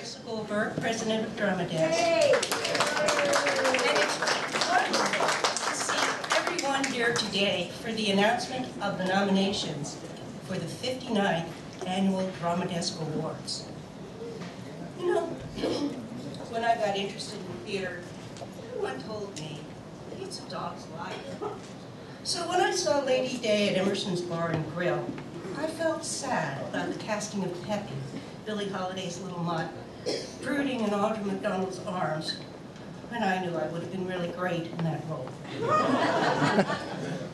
Marissa Goldberg, President of Drama Desk. Hey. And it's wonderful to see everyone here today for the announcement of the nominations for the 59th Annual Drama Desk Awards. You know, when I got interested in theater, everyone told me that it's a dog's life. So when I saw Lady Day at Emerson's Bar and Grill, I felt sad about the casting of Peppy, Billie Holiday's little mutt, brooding in Audra McDonald's arms, when I knew I would have been really great in that role.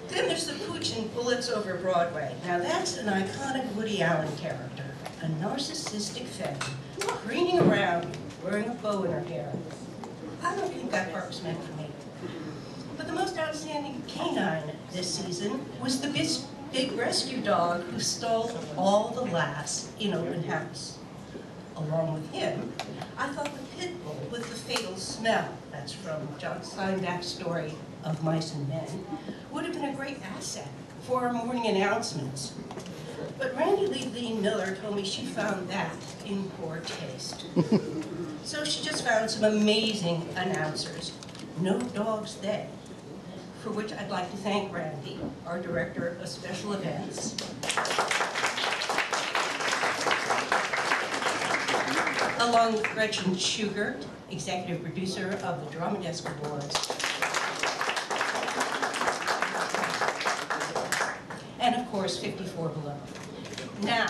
Then there's the Pooch in Bullets Over Broadway. Now that's an iconic Woody Allen character, a narcissistic femme, preening around, wearing a bow in her hair. I don't think that part was meant for me. But the most outstanding canine this season was the big rescue dog who stole all the laughs in Open House. Along with him, I thought the pit bull with the fatal smell, that's from John Steinbeck's story of Mice and Men, would have been a great asset for our morning announcements. But Randy Lee Miller told me she found that in poor taste. So she just found some amazing announcers. No Dogs They, for which I'd like to thank Randy, our Director of Special Events, along with Gretchen Schugert, Executive Producer of the Drama Desk Awards, and of course 54 Below. Now,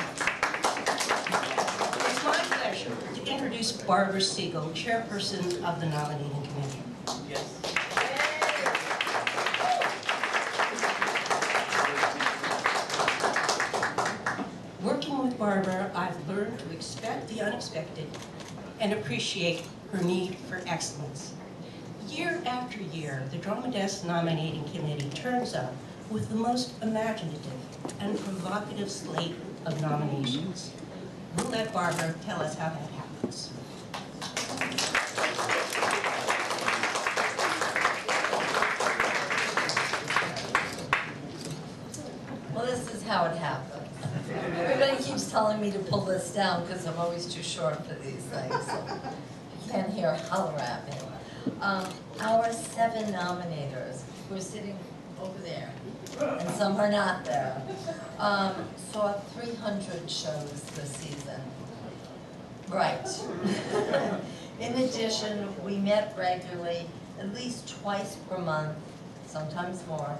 it's my pleasure to introduce Barbara Siegel, Chairperson of the Nominating Committee. Yes. Working with Barbara, I've learned to expect the unexpected and appreciate her need for excellence. Year after year, the Drama Desk Nominating Committee turns up with the most imaginative and provocative slate of nominations. We'll let Barbara tell us how that happens. Well, this is how it happens. Everybody keeps telling me to pull this down because I'm always too short for these things. So you can't hear, holler at me. Our 7 nominators, who are sitting over there, and some are not there, saw 300 shows this season. Right. In addition, we met regularly, at least twice per month, sometimes more,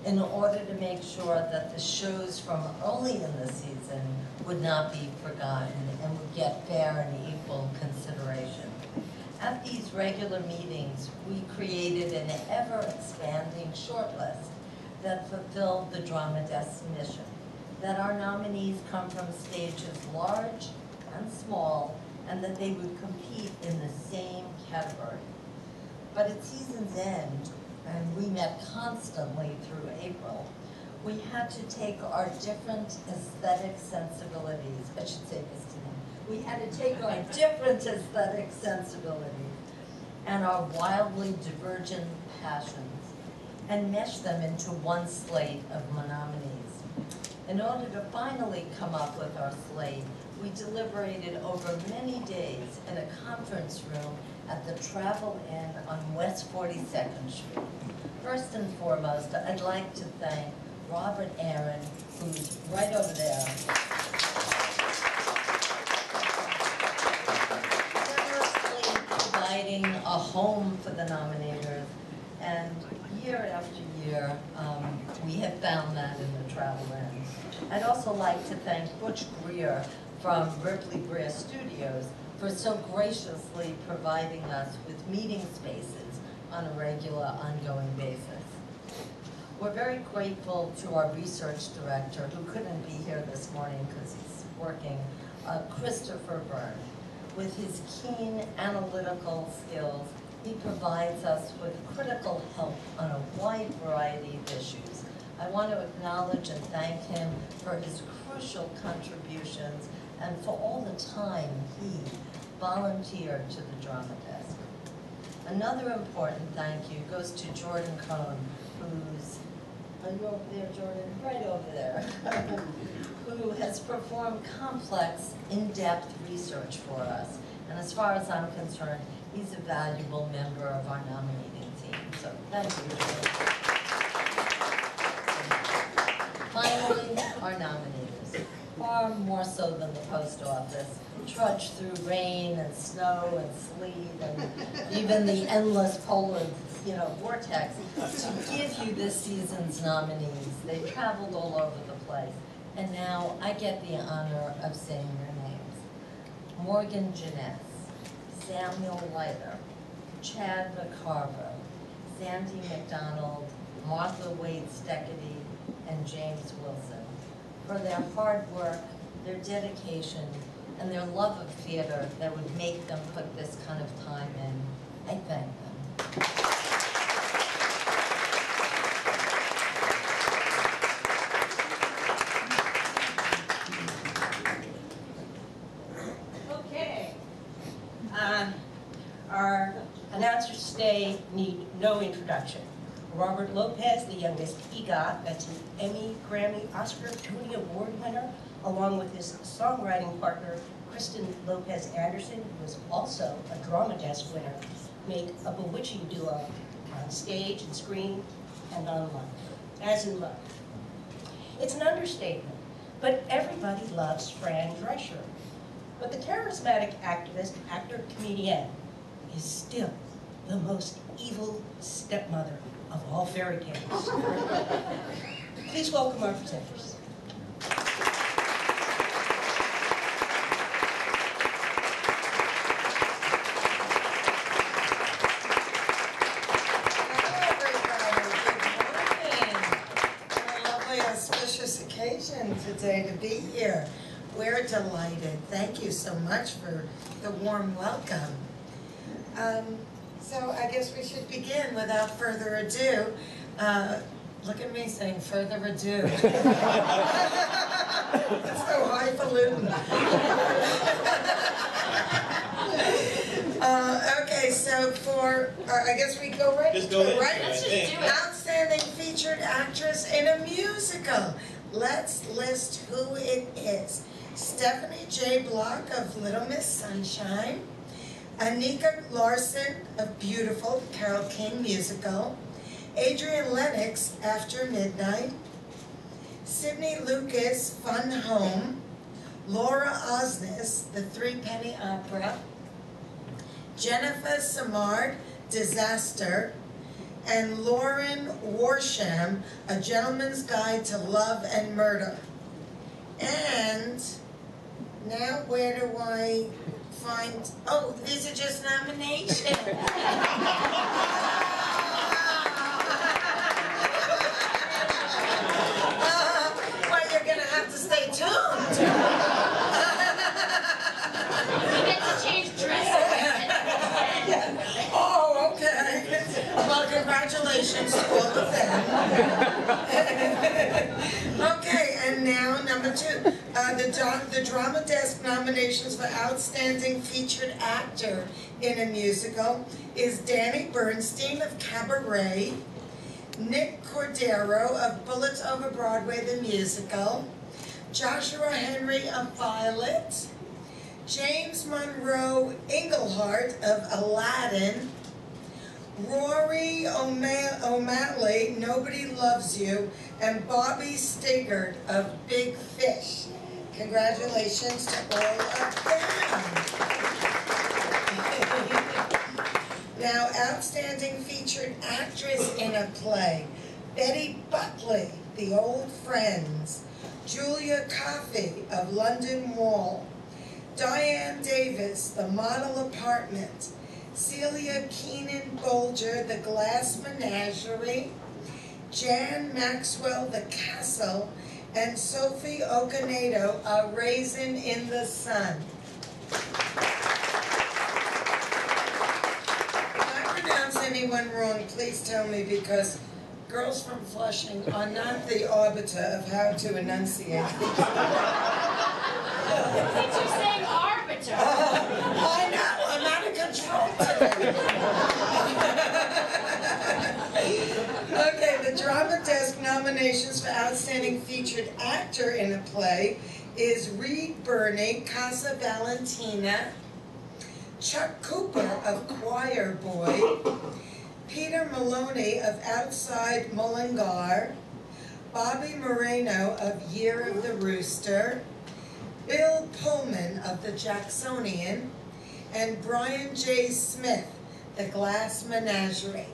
in order to make sure that the shows from early in the season would not be forgotten and would get fair and equal consideration. At these regular meetings, we created an ever-expanding shortlist that fulfilled the Drama Desk's mission, that our nominees come from stages large and small, and that they would compete in the same category. But at season's end, and we met constantly through April, we had to take our different aesthetic sensibilities, I should say this to them, we had to take our different aesthetic sensibilities and our wildly divergent passions and mesh them into one slate of nominees. In order to finally come up with our slate, we deliberated over many days in a conference room at the Travel Inn on West 42nd Street. First and foremost, I'd like to thank Robert Aaron, who's right over there, generously providing a home for the nominators. And year after year, we have found that in the Travel Inn. I'd also like to thank Butch Greer from Ripley Greer Studios for so graciously providing us with meeting spaces on a regular, ongoing basis. We're very grateful to our research director, who couldn't be here this morning because he's working, Christopher Byrne. With his keen analytical skills, he provides us with critical help on a wide variety of issues. I want to acknowledge and thank him for his crucial contributions and for all the time he volunteered to the Drama Desk. Another important thank you goes to Jordan Cohn, who's, are you over there, Jordan? Right over there. who has performed complex, in-depth research for us. And as far as I'm concerned, he's a valuable member of our nominating team. So thank you. Finally, our nominators, far more so than the post office, trudge through rain and snow and sleet and even the endless polar, vortex to give you this season's nominees. They traveled all over the place. And now I get the honor of saying their names. Morgan Jeunesse, Samuel Leiter, Chad McCarver, Sandy McDonald, Martha Wade Steckety, and James Wilson, for their hard work, their dedication, and their love of theater that would make them put this kind of time in. I thank them. Okay. Our announcers today need no introduction. Robert Lopez, the youngest EGOT, that's an Emmy, Grammy, Oscar, Tony Award winner, along with his songwriting partner, Kristen Lopez Anderson, who is also a Drama Desk winner, make a bewitching duo on stage and screen and online, as in love. It's an understatement, but everybody loves Fran Drescher. But the charismatic activist, actor, comedian is still the most evil stepmother of all fairy tales. Please welcome our presenters. Occasion today to be here. We're delighted. Thank you so much for the warm welcome. So I guess we should begin without further ado. Look at me saying further ado. It's so highfalutin. Okay, so for, I guess we go right Just go in. right? Let's just do it. Outstanding featured actress in a musical. Let's list who it is. Stephanie J. Block of Little Miss Sunshine, Anika Larson of Beautiful, the Carole King musical, Adrienne Lennox, After Midnight, Sydney Lucas, Fun Home, Laura Osnes, The Threepenny Opera, Jennifer Samard, Disaster, and Lauren Warsham, A Gentleman's Guide to Love and Murder. And now where do I find, oh, these are just nominations. Well, you're going to have to stay tuned. You get to change dresses. Oh, okay. Well, congratulations to all of them. Okay, and now number 2. The Drama Desk nominations for Outstanding Featured Actor in a Musical is Danny Bernstein of Cabaret, Nick Cordero of Bullets Over Broadway, the musical, Joshua Henry of Violet, James Monroe Englehart of Aladdin, Rory O'Malley, Nobody Loves You, and Bobby Stigard of Big Fish. Congratulations to all of them. Now, Outstanding Featured Actress in a Play, Betty Buckley, The Old Friends, Julia Coffey of London Wall, Diane Davis, The Model Apartment, Celia Keenan Bolger, The Glass Menagerie, Jan Maxwell, The Castle, and Sophie Okonedo, A Raisin in the Sun. If I pronounce anyone wrong, please tell me, because girls from Flushing are not the arbiter of how to enunciate these. Since you're saying arbiter. I know, I'm out of control today. Okay, the Drama Desk nominations for Outstanding Featured Actor in a Play is Reed Birney, Casa Valentina, Chuck Cooper of Choir Boy, Peter Maloney of Outside Mullingar, Bobby Moreno of Year of the Rooster, Bill Pullman of The Jacksonian, and Brian J. Smith, The Glass Menagerie.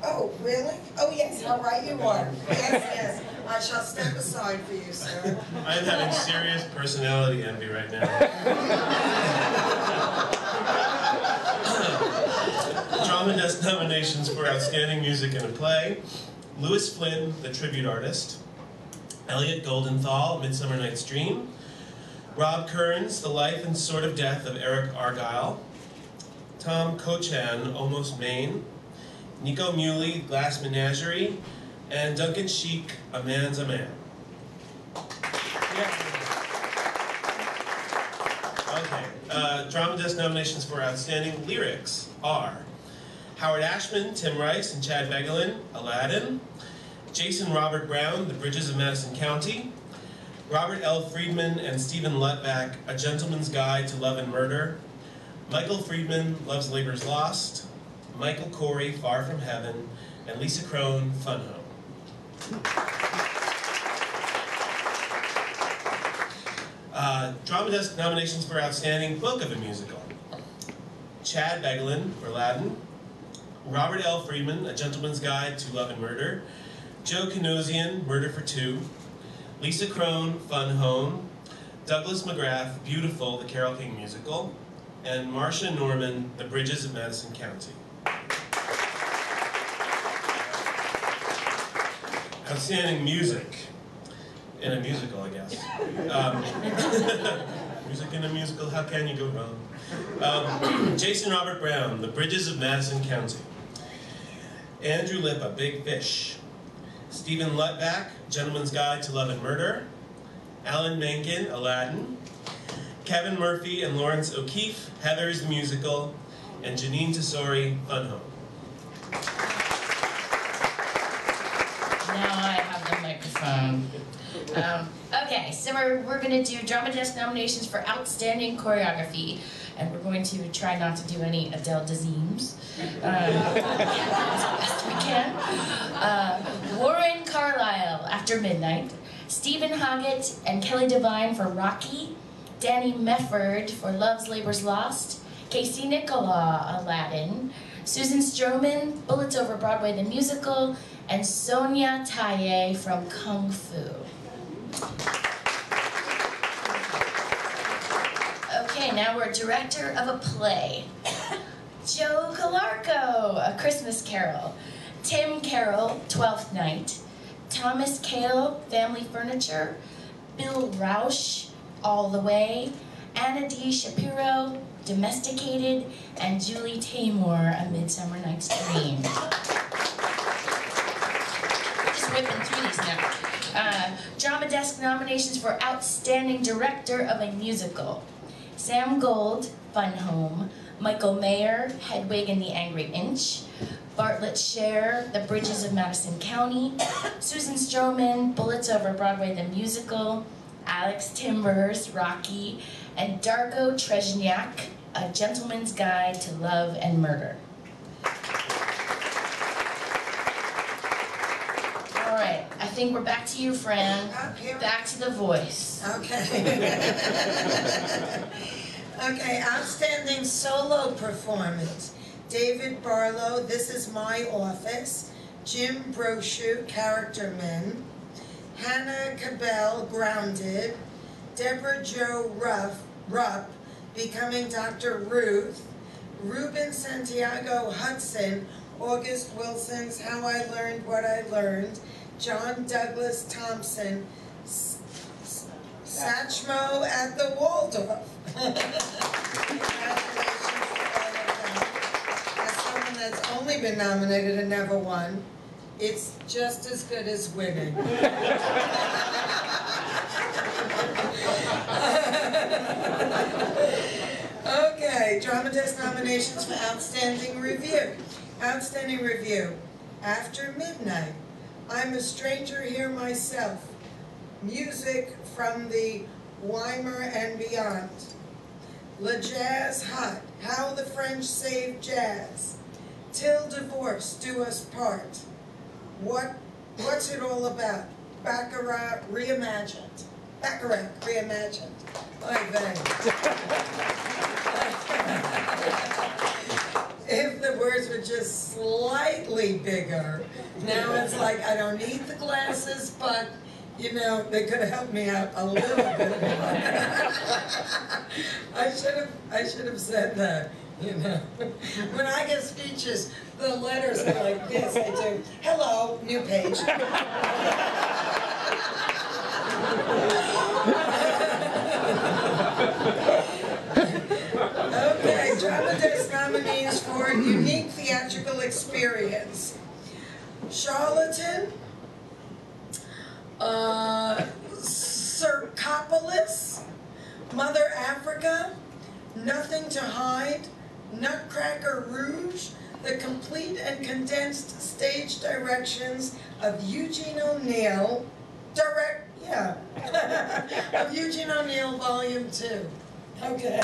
Oh, really? Oh, yes, I'll write you one. Yes, yes. I shall step aside for you, sir. I'm having serious personality envy right now. Drama Desk nominations for Outstanding Music in a Play: Louis Flynn, The Tribute Artist; Elliot Goldenthal, Midsummer Night's Dream; Rob Kearns, The Life and Sort of Death of Eric Argyle; Tom Cochan, Almost Maine; Nico Muley, Glass Menagerie; and Duncan Sheik, A Man's a Man. Okay, Drama Desk nominations for Outstanding Lyrics are Howard Ashman, Tim Rice, and Chad Begelin, Aladdin; Jason Robert Brown, The Bridges of Madison County; Robert L. Friedman and Stephen Lutback, A Gentleman's Guide to Love and Murder; Michael Friedman, Love's Labor's Lost; Michael Corey, Far From Heaven; and Lisa Crone, Fun Home. Drama Desk nominations for Outstanding Book of a Musical: Chad Begelin for Aladdin; Robert L. Friedman, A Gentleman's Guide to Love and Murder; Joe Kanosian, Murder for Two; Lisa Crone, Fun Home; Douglas McGrath, Beautiful, The Carole King Musical; and Marcia Norman, The Bridges of Madison County. Outstanding music in a musical, I guess. Music in a musical, how can you go wrong? Jason Robert Brown, The Bridges of Madison County; Andrew Lippa, Big Fish; Stephen Lutback, Gentleman's Guide to Love and Murder; Alan Menken, Aladdin; Kevin Murphy and Lawrence O'Keefe, Heathers the Musical; and Janine Tesori, Fun Home. Now I have the microphone. Okay, so we're going to do Drama Desk nominations for Outstanding Choreography, and we're going to try not to do any Adele Dazeems. As best we can. Warren Carlyle, After Midnight; Stephen Hoggett and Kelly Devine for Rocky; Danny Mefford for Love's Labor's Lost; Casey Nicola, Aladdin; Susan Stroman, Bullets Over Broadway the Musical; and Sonia Taye from Kung Fu. Okay, now we're director of a play. Joe Calarco, A Christmas Carol; Tim Carroll, Twelfth Night; Thomas Cale, Family Furniture; Bill Rausch, All the Way; Anna D. Shapiro, Domesticated; and Julie Taymor, A Midsummer Night's Dream. Just whipping through these now. Drama Desk nominations for Outstanding Director of a Musical: Sam Gold, Fun Home; Michael Mayer, Hedwig and the Angry Inch; Bartlett Sher, The Bridges of Madison County; Susan Stroman, Bullets Over Broadway the Musical; Alex Timbers, Rocky; and Darko Trezniak, A Gentleman's Guide to Love and Murder. All right, I think we're back to you, Fran. Okay. Back to The Voice. Okay. Okay, Outstanding Solo Performance: David Barlow, This Is My Office; Jim Brochu, Character Men; Hannah Cabell, Grounded; Deborah Jo Rupp, Becoming Dr. Ruth; Ruben Santiago Hudson, August Wilson's How I Learned What I Learned; John Douglas Thompson, Satchmo at the Waldorf. Congratulations to all of them. As someone that's only been nominated and never won, it's just as good as winning. Okay, Drama Desk nominations for Outstanding Review. Outstanding Review. After Midnight. I'm a Stranger Here Myself. Music from the Weimar and Beyond. Le Jazz Hot. How the French Saved Jazz. Till Divorce Do Us Part. What's it all about? Baccarat Reimagined. Baccarat Reimagined. Oy vey. If the words were just slightly bigger, now it's like I don't need the glasses, but you know, they could have helped me out a little bit more. I should have said that, you know. When I get speeches, the letters are like this. I do, hello, new page. Okay, Drama Desk nominees for Unique Theatrical Experience. Charlatan, Circopolis, Mother Africa, Nothing to Hide, Nutcracker Rouge, the complete and condensed stage directions of Eugene O'Neill, of Eugene O'Neill Volume 2. Okay,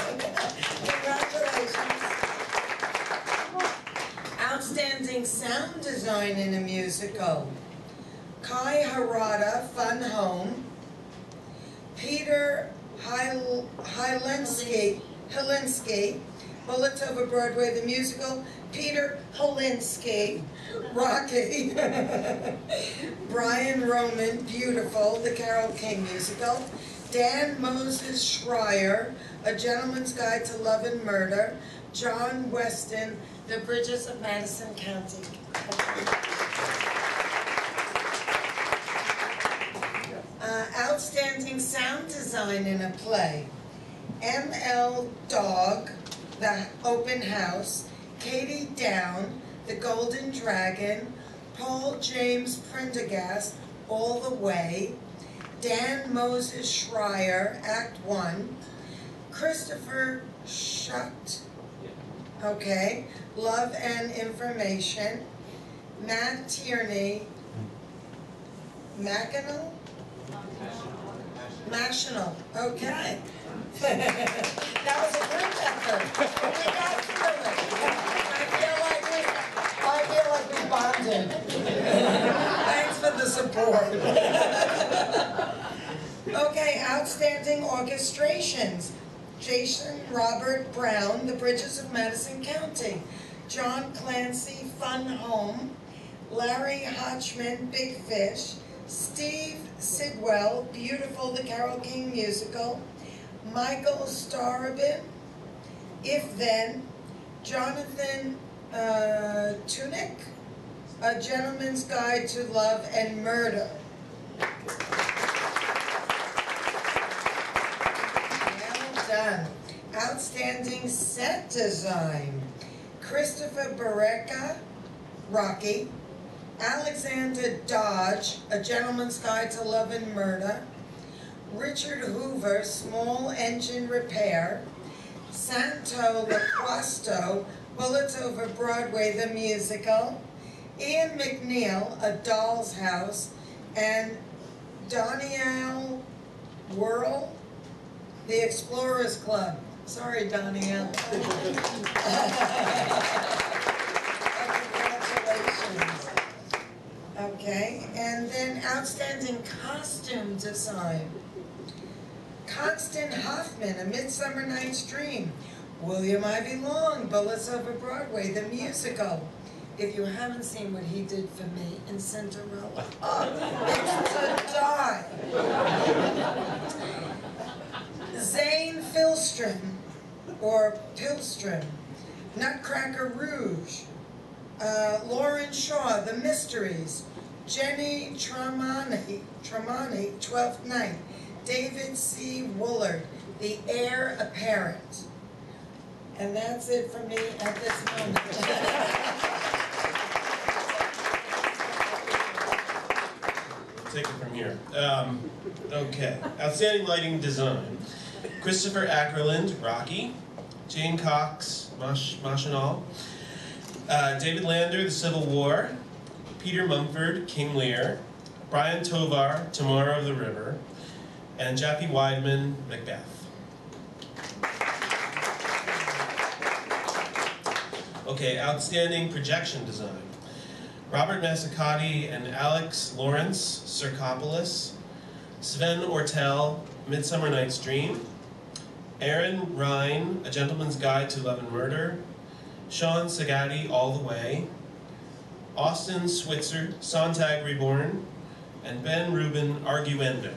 congratulations. Outstanding sound design in a musical. Kai Harada, Fun Home. Peter Hylinski, Bullets Over Broadway, the musical. Peter Hylinski, Rocky. Brian Roman, Beautiful, the Carole King musical. Dan Moses Schreier, A Gentleman's Guide to Love and Murder. John Weston, The Bridges of Madison County. Outstanding sound design in a play. M.L. Dog, The Open House. Katie Down, The Golden Dragon. Paul James Prendergast, All the Way. Dan Moses Schreier, Act 1. Christopher Schucht, okay, Love and Information. Matt Tierney, Mackinac? National, okay. That was a group effort. We got through it. I feel like we bonded. Thanks for the support. Okay, outstanding orchestrations. Jason Robert Brown, The Bridges of Madison County. John Clancy, Fun Home. Larry Hodgman, Big Fish. Steve Sidwell, Beautiful, the Carole King musical. Michael Starobin, If Then. Jonathan Tunick, A Gentleman's Guide to Love and Murder. Well done. Outstanding set design. Christopher Barreca, Rocky. Alexander Dodge, A Gentleman's Guide to Love and Murder. Richard Hoover, Small Engine Repair. Santo Laquasto, Bullets Over Broadway, the musical. Ian McNeil, A Doll's House. And Doniel Whirl, The Explorers Club. Sorry, Doniel. Congratulations. Okay, and then outstanding costume design. Constance Hoffman, A Midsummer Night's Dream. William Ivy Long, Bullets Over Broadway, the musical. If you haven't seen what he did for me in Cinderella, it's to die. Zane Filstrom, or Pilstrom, Nutcracker Rouge. Lauren Shaw, The Mysteries. Jenny Tremonti, Twelfth Night. David C. Woolard, The Heir Apparent. And that's it for me at this moment. Take it from here. Okay. Outstanding lighting design. Christopher Ackerland, Rocky. Jane Cox, Machinal, David Lander, The Civil War, Peter Mumford, King Lear, Brian Tovar, Tamara of the River, and Jackie Weidman, Macbeth. Okay, outstanding projection design. Robert Massicati and Alex Lawrence, Circopolis. Sven Ortel, Midsummer Night's Dream. Aaron Rhine, A Gentleman's Guide to Love and Murder. Sean Sagatti, All the Way. Austin Switzer, Sontag Reborn. And Ben Rubin, Arguendo.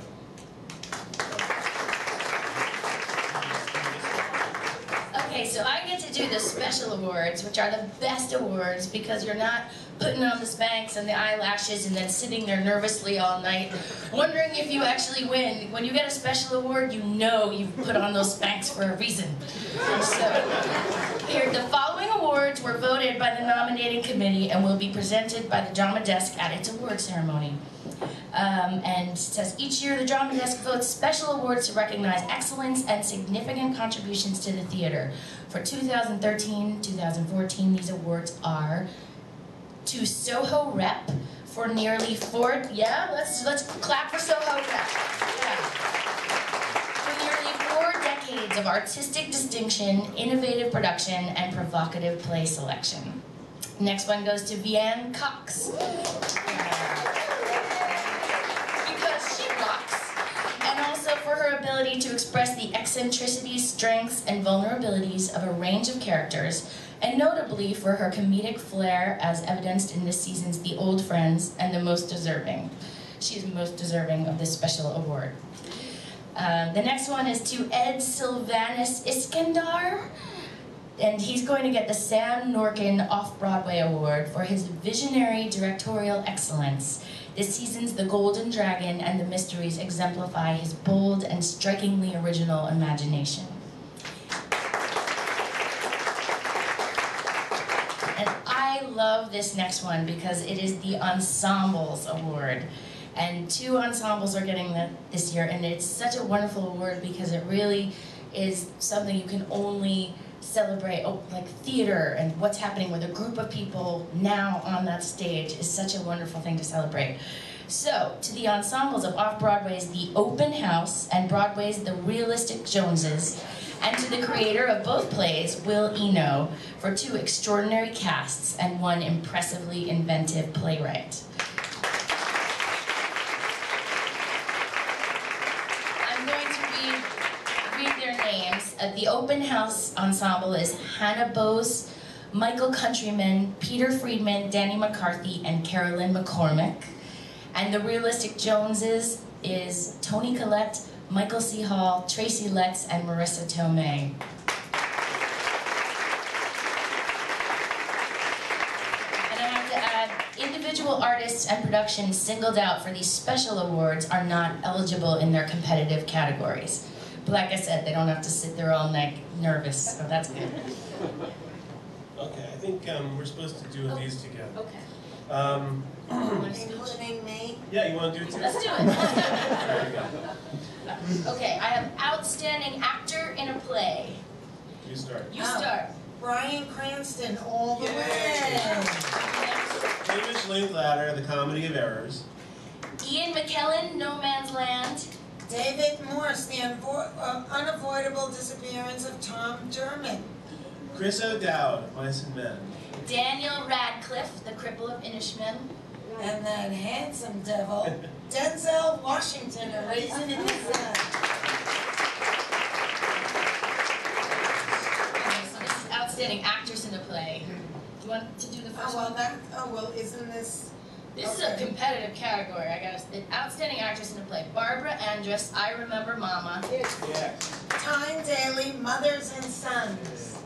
Okay, so I get to do the special awards, which are the best awards because you're not putting on the Spanx and the eyelashes and then sitting there nervously all night, wondering if you actually win. When you get a special award, you know you've put on those Spanx for a reason. So, here, the following awards were voted by the nominating committee and will be presented by the Drama Desk at its award ceremony. And it says, each year the Drama Desk votes special awards to recognize excellence and significant contributions to the theater. For 2013-2014, these awards are to Soho Rep for nearly let's clap for Soho Rep. Yeah. For nearly 4 decades of artistic distinction, innovative production, and provocative play selection. Next one goes to Vianne Cox. And also for her ability to express the eccentricities, strengths, and vulnerabilities of a range of characters, and notably for her comedic flair as evidenced in this season's The Old Friends and the Most Deserving. She is most deserving of this special award. The next one is to Ed Sylvanus Iskandar, and he's going to get the Sam Norkin Off-Broadway Award for his visionary directorial excellence. This season's The Golden Dragon and the Mysteries exemplify his bold and strikingly original imagination. And I love this next one because it is the Ensembles Award. And 2 ensembles are getting that this year, and it's such a wonderful award because it really is something you can only celebrate, like theater and what's happening with a group of people now on that stage is such a wonderful thing to celebrate. So, to the ensembles of Off-Broadway's The Open House and Broadway's The Realistic Joneses, and to the creator of both plays, Will Eno, for 2 extraordinary casts and 1 impressively inventive playwright. I'm going to read their names. The Open House ensemble is Hannah Bose, Michael Countryman, Peter Friedman, Danny McCarthy, and Carolyn McCormick. And the Realistic Joneses is Toni Collette, Michael C. Hall, Tracy Letts, and Marissa Tomei. And I have to add, individual artists and productions singled out for these special awards are not eligible in their competitive categories. But like I said, they don't have to sit there all night nervous, so that's good. Okay, I think we're supposed to do these together. Okay. Including me? Yeah, you want to do it too? Let's do it. There you go. Okay, I have outstanding actor in a play. You start. You start. Bryan Cranston, all the way. Hamish Linklater, The Comedy of Errors. Ian McKellen, No Man's Land. David Morse, The Unavoidable Disappearance of Tom Dermott. Chris O'Dowd, Mice and Men. Daniel Radcliffe, The Cripple of Inishmin. And that handsome devil, Denzel Washington, A Raisin in the Sun. Okay, so this is outstanding actors in a play. Do you want to do the first one? Isn't this? This is a competitive category. I got outstanding actress in a play. Barbara Andress, I Remember Mama. Yes. Tyne Daly, Mothers and Sons.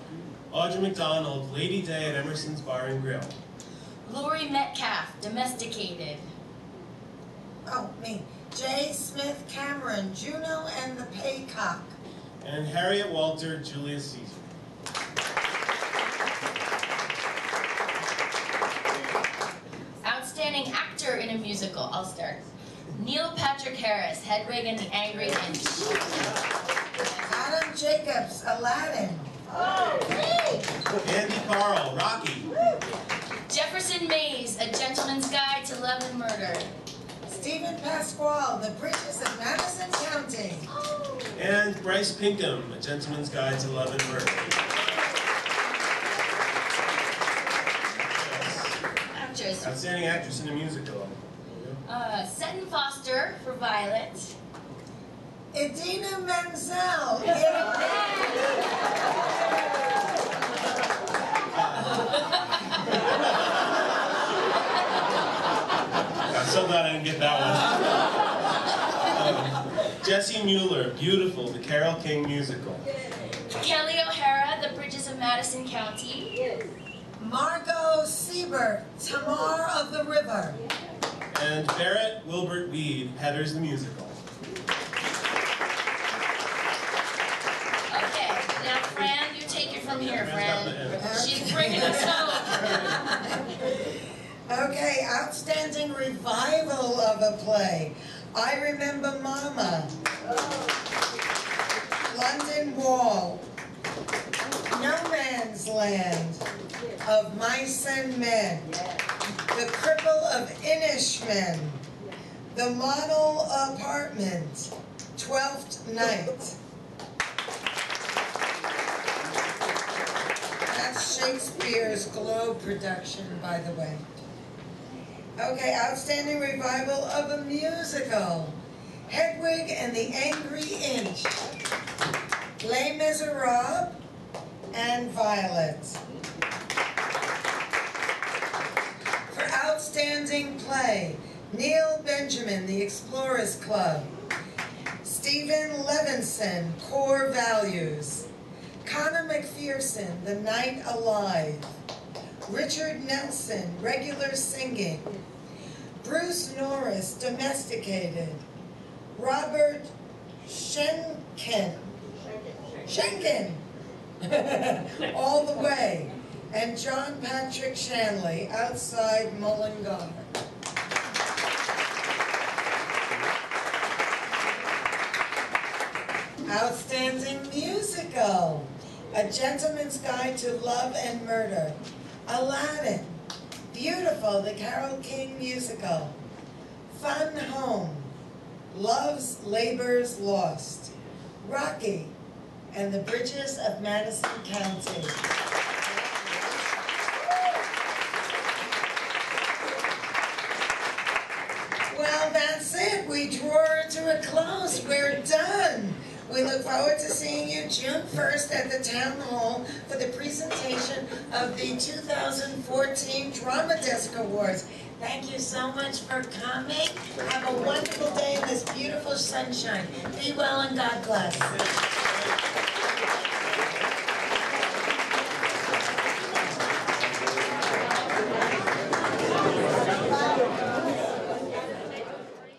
Audra McDonald, Lady Day at Emerson's Bar and Grill. Laurie Metcalf, Domesticated. Oh, me. J. Smith Cameron, Juno and the Paycock. And Harriet Walter, Julius Caesar. Outstanding actor in a musical. I'll start. Neil Patrick Harris, Hedwig and the Angry Inch. Adam Jacobs, Aladdin. Andy Carl, Rocky. Jefferson Mays, A Gentleman's Guide to Love and Murder. Stephen Pasquale, The Bridges of Madison County. And Bryce Pinkham, A Gentleman's Guide to Love and Murder. Actress. Outstanding actress in a musical. Seton Foster for Violet. Idina Menzel. I'm so glad I didn't get that one. Jessie Mueller, Beautiful, the Carole King musical. Kelly O'Hara, The Bridges of Madison County. Margot Siebert, Tamar of the River. And Barrett Wilbert Weed, Heathers the musical. Okay, now Fran, you take it from here, Fran's got Fran. the end. She's bringing us home. Okay, outstanding revival of a play. I Remember Mama. London Wall. No Man's Land of Mice and Men. The Cripple of Inishmin. The Model Apartment. 12th Night. That's Shakespeare's Globe production, by the way. Okay, outstanding revival of a musical. Hedwig and the Angry Inch. Les Miserables and Violet. For outstanding play, Neil Benjamin, The Explorers Club. Stephen Levinson, Core Values. Connor McPherson, The Night Alive. Richard Nelson, Regular Singing. Bruce Norris, Domesticated. Robert Schenken, All the Way. And John Patrick Shanley, Outside Mullingar. Outstanding musical. A Gentleman's Guide to Love and Murder. Aladdin. Beautiful, the Carole King musical. Fun Home. Love's Labor's Lost. Rocky and the Bridges of Madison County. Well, that's it. We draw it to a close. We're done. We look forward to seeing you June 1st at the Town Hall for the presentation of the 2014 Drama Desk Awards. Thank you so much for coming. Have a wonderful day in this beautiful sunshine. Be well and God bless.